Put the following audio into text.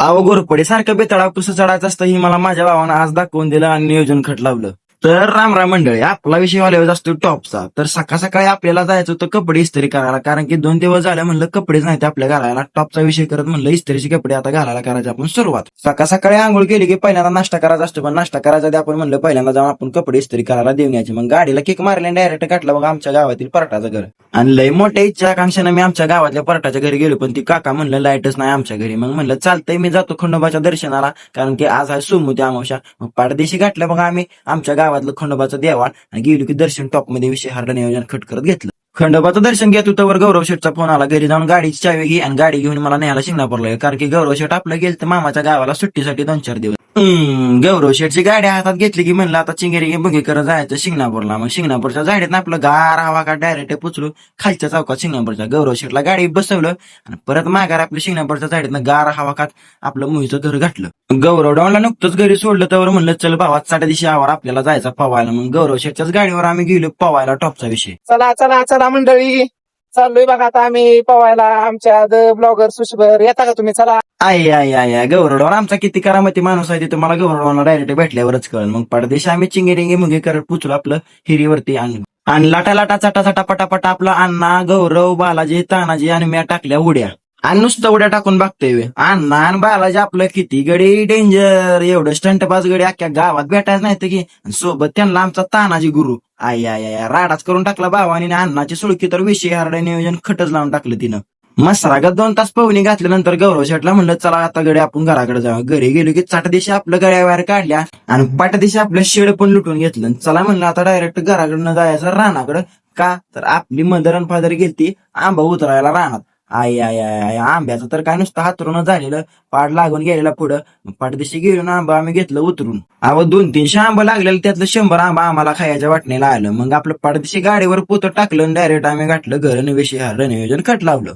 अहो घोरपडे सारखं बेताळा कसं चढायचं असतं ही मला माझ्या भावानं आज दाखवून दिलं आणि नियोजन खट लावलं. तर रामराम मंडळी, आपला विषय वाल्यावर असतो टॉपचा. तर सकाळ सकाळी आपल्याला जायचं होतं कपडे इस्त्री करायला, कारण की 2 दिवस झाले म्हणलं कपडेच नाही ते आपल्या घालायला. टॉपचा विषय करत म्हणलं इस्त्रीचे कपडे आता घालायला करायची आपण सुरुवात. सकाळ सकाळी आंघोळ केली की पहिल्यांदा नाश्ता करायचा असतो, पण नाश्ता करायचा आधी आपण म्हणलं पहिल्यांदा जाऊन आपण कपडे इस्त्री करायला देऊन यायचे. मग गाडीला किक मारल्या डायरेक्ट गाठलं बघा आमच्या गावातील परटाचं घर. आणि लय मोठ्या इच्छा आकांक्षाने मी आमच्या गावातल्या परटाच्या घरी गेलो, पण ती काका म्हणलं लाईटच नाही आमच्या घरी. मग म्हणलं चालतंय मी जातो खंडोबाच्या दर्शनाला, कारण की आज आहे सोमवती अमावस्या. मग पाडदेशी गाठलं बघा आम्ही आमच्या गावातलं खंडोबाचं देवाळ आणि गेलो की दर्शन टॉपमध्ये विषय हार्ड नियोजन खट करत घेतलं. खंडोबाचं दर्शन घेत होतं वर गौरव शेठचा फोन आला. घरी जाऊन गाडीची चावी घे आणि गाडी घेऊन मला न्यायला शिंगणापूरला, कारण की गौरव शेठ आपलं गेलं तर मामाच्या गावाला सुट्टीसाठी 2-4 दिवस. गौरव शेठची गाडी हातात घेतली की म्हणलं आता चिंगेरी बुगी करत जायचं शिंगणापूरला. मग शिंगणापूरच्या झाडीत आपलं गार हवा का डायरेक्ट पुचलो खालच्या चौकात शिंगणापूरच्या. गौरव शेठला गाडी बसवलं आणि परत माघार आपल्या शिंगणापूरच्या झाडीतनं गार हवा खात आपलं मुहीचं घर घातलं. गौरव डाऊनला नुकतंच घरी सोडलं तर म्हणलं चल भावा चाट्या दिवशी आवर आपल्याला जायचा पवायला. मग गौरव शेठच्याच गाडीवर आम्ही गेलो पवायला टॉपचा विषय. चला चला चला मंडळी, चाललोय बघा आता आम्ही पवायला. आमच्या ब्लॉगर सुशभर येता का तुम्ही? चला. आय गौरवडवान आमचा किती करामती माणूस आहे तिथं मला गौरवडवाना डायरेक्ट भेटल्यावरच कळलं. मग पडदेशी आम्ही चिंगेरिंगे मुंगे करत पुचलो आपलं हिरीवरती आणि लाटा लाटा चाटा चाटा पटापटा आपलं अण्णा गौरव बालाजी तानाजी आणि मी टाकल्या उड्या. आणि नुसतं उड्या टाकून बघतोय अण्णा आणि बालाजी आपलं किती गडी डेंजर, एवढं स्टंटबाज गडी अख्ख्या गावात भेटायचं नाही की. सोबत त्यांना आमचा तानाजी गुरु आय राडाच करून टाकला भावानी. अण्णाची सुळकी तर विषय हार्ड नियोजन खटच लावून टाकलं तिनं. मसरागत 2 तास पवनी घातल्यानंतर गौरव शेठला म्हणलं चला आता गडी आपण घराकडे जाऊ. घरी गेलो की चाटदिशी आपलं गड्या बाहेर काढल्या आणि पाटदिशी आपलं शेड पण लुटून घेतलं. चला म्हणलं आता डायरेक्ट घराकडनं जायचं रानाकडं. का तर आपली मदर आणि फादर गेलती आंबा उतरायला रानात. आंब्याचं तर काय नुसतं हातरून झालेलं, पाड लागून गेलेला पुढं. पाठदिशी गेलो ना आंबा आम्ही घेतलं उतरून. 200-300 आंबा लागलेलं, त्यातलं 100 आंबा आम्हाला खायच्या वाटणीला आलं. मग आपलं पाठदिशी गाडीवर पोतं टाकलं डायरेक्ट आम्ही गाठलं घर आणि विषय नियोजन खट लावलं.